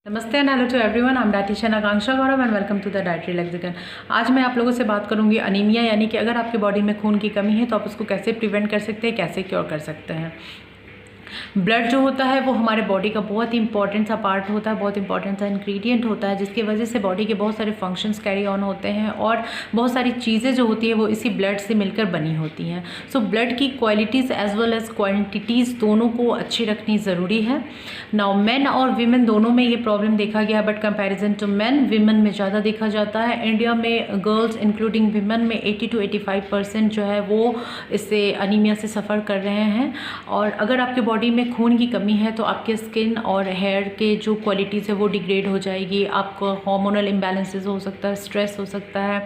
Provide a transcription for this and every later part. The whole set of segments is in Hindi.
नमस्ते and hello to everyone, I am dietitian Akanksha Gaurav and welcome to the dietary lexicon. आज मैं आप लोगों से बात करूंगी अनीमिया, यानी कि अगर आपके बॉडी में खून की कमी है तो आप उसको कैसे प्रिवेंट कर सकते हैं, कैसे क्योर कर सकते हैं। ब्लड जो होता है वो हमारे बॉडी का बहुत ही इंपॉर्टेंट सा पार्ट होता है, बहुत इंपॉर्टेंट सा इंग्रेडिएंट होता है, जिसकी वजह से बॉडी के बहुत सारे फंक्शंस कैरी ऑन होते हैं और बहुत सारी चीज़ें जो होती है वो इसी ब्लड से मिलकर बनी होती हैं। सो ब्लड की qualities as well as quantities दोनों को अच्छी रखनी ज़रूरी है। नाउ मेन और वीमेन दोनों में ये प्रॉब्लम देखा गया, but comparison to men women में ज़्यादा देखा जाता है। इंडिया में गर्ल्स इंक्लूडिंग वीमेन में 80 to 85% जो है वो इससे अनीमिया से सफ़र कर रहे हैं। और अगर आपके बॉडी में खून की कमी है तो आपके स्किन और हेयर के जो क्वालिटीज़ है वो डिग्रेड हो जाएगी, आपको हार्मोनल इम्बैलेंसेस हो सकता है, स्ट्रेस हो सकता है,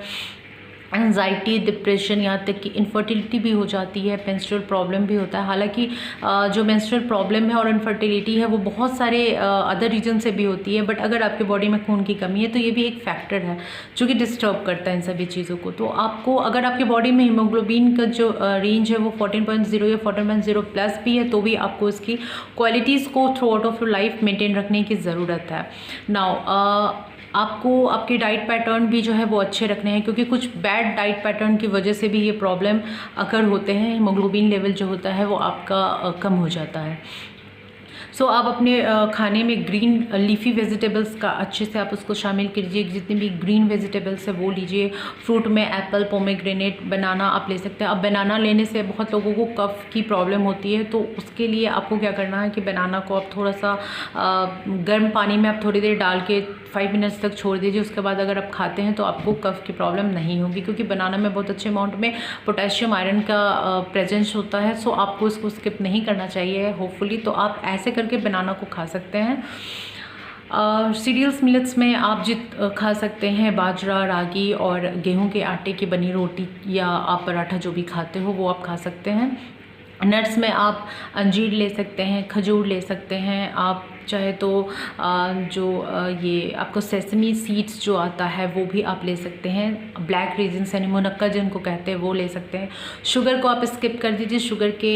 एंजाइटी, डिप्रेशन, यहाँ तक कि इनफर्टिलिटी भी हो जाती है, मेंस्ट्रुअल प्रॉब्लम भी होता है। हालांकि जो मेंस्ट्रुअल प्रॉब्लम है और इनफर्टिलिटी है वो बहुत सारे अदर रीजन से भी होती है, बट अगर आपके बॉडी में खून की कमी है तो ये भी एक फैक्टर है जो कि डिस्टर्ब करता है इन सभी चीज़ों को। तो आपको अगर आपके बॉडी में हीमोग्लोबिन का जो रेंज है वो 14.0 या 14.0 प्लस भी है तो भी आपको इसकी क्वालिटीज़ को through out of your life maintain रखने की ज़रूरत है। नाउ आपको आपके डाइट पैटर्न भी जो है वो अच्छे रखने हैं, क्योंकि कुछ बैड डाइट पैटर्न की वजह से भी ये प्रॉब्लम अगर होते हैं, हीमोग्लोबिन लेवल जो होता है वो आपका कम हो जाता है। सो आप अपने खाने में ग्रीन लीफी वेजिटेबल्स का अच्छे से आप उसको शामिल कीजिए, जितनी भी ग्रीन वेजिटेबल्स है वो लीजिए। फ्रूट में एप्पल, पोमेग्रेनेट, बनाना आप ले सकते हैं। अब बनाना लेने से बहुत लोगों को कफ की प्रॉब्लम होती है, तो उसके लिए आपको क्या करना है कि बनाना को आप थोड़ा सा गर्म पानी में आप थोड़ी देर डाल के 5 मिनट्स तक छोड़ दीजिए। उसके बाद अगर आप खाते हैं तो आपको कफ की प्रॉब्लम नहीं होगी, क्योंकि बनाना में बहुत अच्छे अमाउंट में पोटेशियम, आयरन का प्रेजेंस होता है। सो आपको इसको स्किप नहीं करना चाहिए होपफुली। तो आप ऐसे करके बनाना को खा सकते हैं। सीरियल्स मिलेट्स में आप खा सकते हैं बाजरा, रागी और गेहूं के आटे की बनी रोटी, या आप पराठा जो भी खाते हो वो आप खा सकते हैं। नट्स में आप अंजीर ले सकते हैं, खजूर ले सकते हैं, आप चाहे तो ये आपको सेसमी सीड्स जो आता है वो भी आप ले सकते हैं। ब्लैक रेजिन्स यानी मुनक्का जिनको कहते हैं वो ले सकते हैं। शुगर को आप स्किप कर दीजिए, शुगर के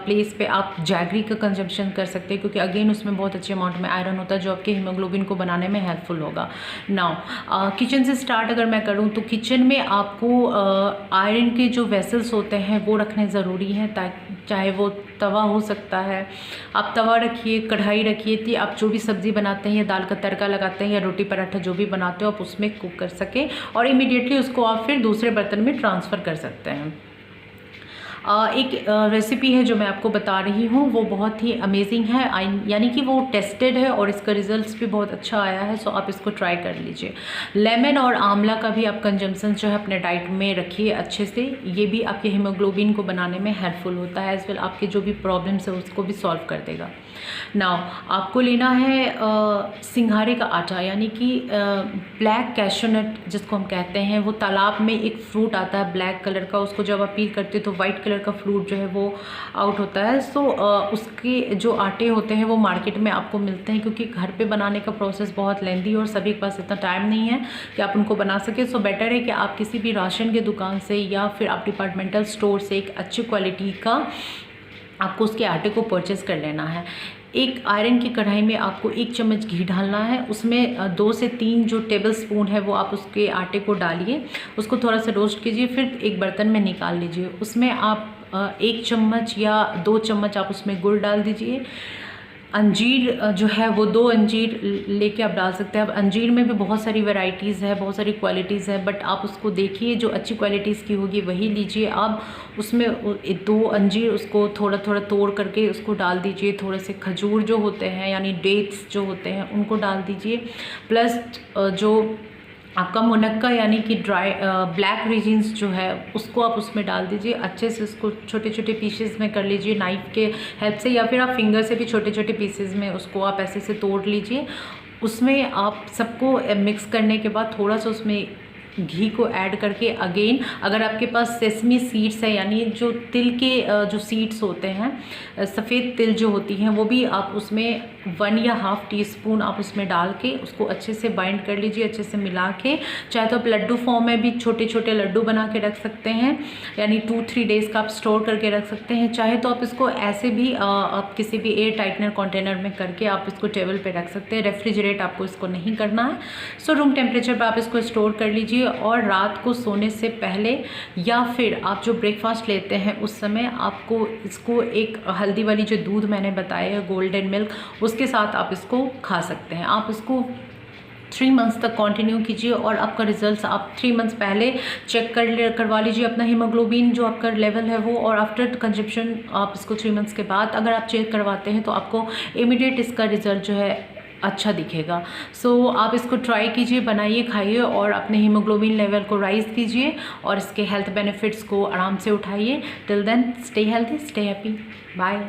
प्लेस पे आप जैगरी का कंजम्पशन कर सकते हैं, क्योंकि अगेन उसमें बहुत अच्छे अमाउंट में आयरन होता है जो आपके हीमोग्लोबिन को बनाने में हेल्पफुल होगा। नाउ किचन से स्टार्ट अगर मैं करूँ तो किचन में आपको आयरन के जो वेसल्स होते हैं वो रखने ज़रूरी हैं, ताकि चाहे वो तवा हो सकता है, आप तवा रखिए, कढ़ाई रखिए, कि आप जो भी सब्ज़ी बनाते हैं या दाल का तड़का लगाते हैं या रोटी पराठा जो भी बनाते हो आप उसमें कुक कर सकें और इमीडिएटली उसको आप फिर दूसरे बर्तन में ट्रांसफ़र कर सकते हैं। एक रेसिपी है जो मैं आपको बता रही हूँ वो बहुत ही अमेजिंग है, यानी कि वो टेस्टेड है और इसका रिजल्ट्स भी बहुत अच्छा आया है। सो आप इसको ट्राई कर लीजिए। लेमन और आंवला का भी आप कंजम्पशन जो है अपने डाइट में रखिए अच्छे से, ये भी आपके हीमोग्लोबिन को बनाने में हेल्पफुल होता है, एज वेल आपके जो भी प्रॉब्लम्स है उसको भी सॉल्व कर देगा। नाउ आपको लेना है सिंघारे का आटा, यानी कि ब्लैक कैशूनट जिसको हम कहते हैं। वो तालाब में एक फ्रूट आता है ब्लैक कलर का, उसको जब आप पील करते हो तो वाइट कलर का फ्रूट जो है वो आउट होता है। सो उसके जो आटे होते हैं वो मार्केट में आपको मिलते हैं, क्योंकि घर पे बनाने का प्रोसेस बहुत लेंदी और सभी के पास इतना टाइम नहीं है कि आप उनको बना सके। सो बेटर है कि आप किसी भी राशन के दुकान से या फिर आप डिपार्टमेंटल स्टोर से एक अच्छी क्वालिटी का आपको उसके आटे को परचेज़ कर लेना है। एक आयरन की कढ़ाई में आपको 1 चम्मच घी डालना है, उसमें 2 से 3 जो टेबल स्पून है वो आप उसके आटे को डालिए, उसको थोड़ा सा रोस्ट कीजिए, फिर एक बर्तन में निकाल लीजिए। उसमें आप 1 चम्मच या 2 चम्मच आप उसमें गुड़ डाल दीजिए। अंजीर जो है वो 2 अंजीर लेके आप डाल सकते हैं। अब अंजीर में भी बहुत सारी वैरायटीज़ है, बहुत सारी क्वालिटीज़ है, बट आप उसको देखिए जो अच्छी क्वालिटीज़ की होगी वही लीजिए। आप उसमें 2 अंजीर उसको थोड़ा थोड़ा तोड़ करके उसको डाल दीजिए। थोड़े से खजूर जो होते हैं यानी डेट्स जो होते हैं उनको डाल दीजिए, प्लस जो आपका मुनक्का यानी कि ड्राई ब्लैक रेजिन्स जो है उसको आप उसमें डाल दीजिए। अच्छे से उसको छोटे छोटे पीसेस में कर लीजिए नाइफ़ के हेल्प से, या फिर आप फिंगर से भी छोटे छोटे पीसेस में उसको आप ऐसे से तोड़ लीजिए। उसमें आप सबको मिक्स करने के बाद थोड़ा सा उसमें घी को ऐड करके अगेन, अगर आपके पास सेसमी सीड्स है यानी जो तिल के जो सीड्स होते हैं, सफ़ेद तिल जो होती हैं वो भी आप उसमें 1 या ½ टीस्पून आप उसमें डाल के उसको अच्छे से बाइंड कर लीजिए, अच्छे से मिला के। चाहे तो आप लड्डू फॉर्म में भी छोटे छोटे लड्डू बना के रख सकते हैं, यानी 2-3 डेज़ का आप स्टोर करके रख सकते हैं। चाहे तो आप इसको ऐसे भी आप किसी भी एयर टाइटनर कंटेनर में करके आप इसको टेबल पे रख सकते हैं। रेफ्रिजरेट आपको इसको नहीं करना है। सो रूम टेम्परेचर पर आप इसको स्टोर कर लीजिए और रात को सोने से पहले या फिर आप जो ब्रेकफास्ट लेते हैं उस समय आपको इसको एक हल्दी वाली जो दूध मैंने बताया है, गोल्डन मिल्क, उसके साथ आप इसको खा सकते हैं। आप इसको 3 मंथ्स तक कंटिन्यू कीजिए और आपका रिजल्ट्स आप 3 मंथ्स पहले चेक करवा लीजिए अपना हीमोग्लोबिन जो आपका लेवल है वो, और आफ्टर कंजप्शन आप इसको 3 मंथ्स के बाद अगर आप चेक करवाते हैं तो आपको इमीडिएट इसका रिजल्ट जो है अच्छा दिखेगा। सो आप इसको ट्राई कीजिए, बनाइए, खाइए और अपने हीमोग्लोबिन लेवल को राइज़ कीजिए और इसके हेल्थ बेनिफिट्स को आराम से उठाइए। Till then stay healthy, stay happy, bye.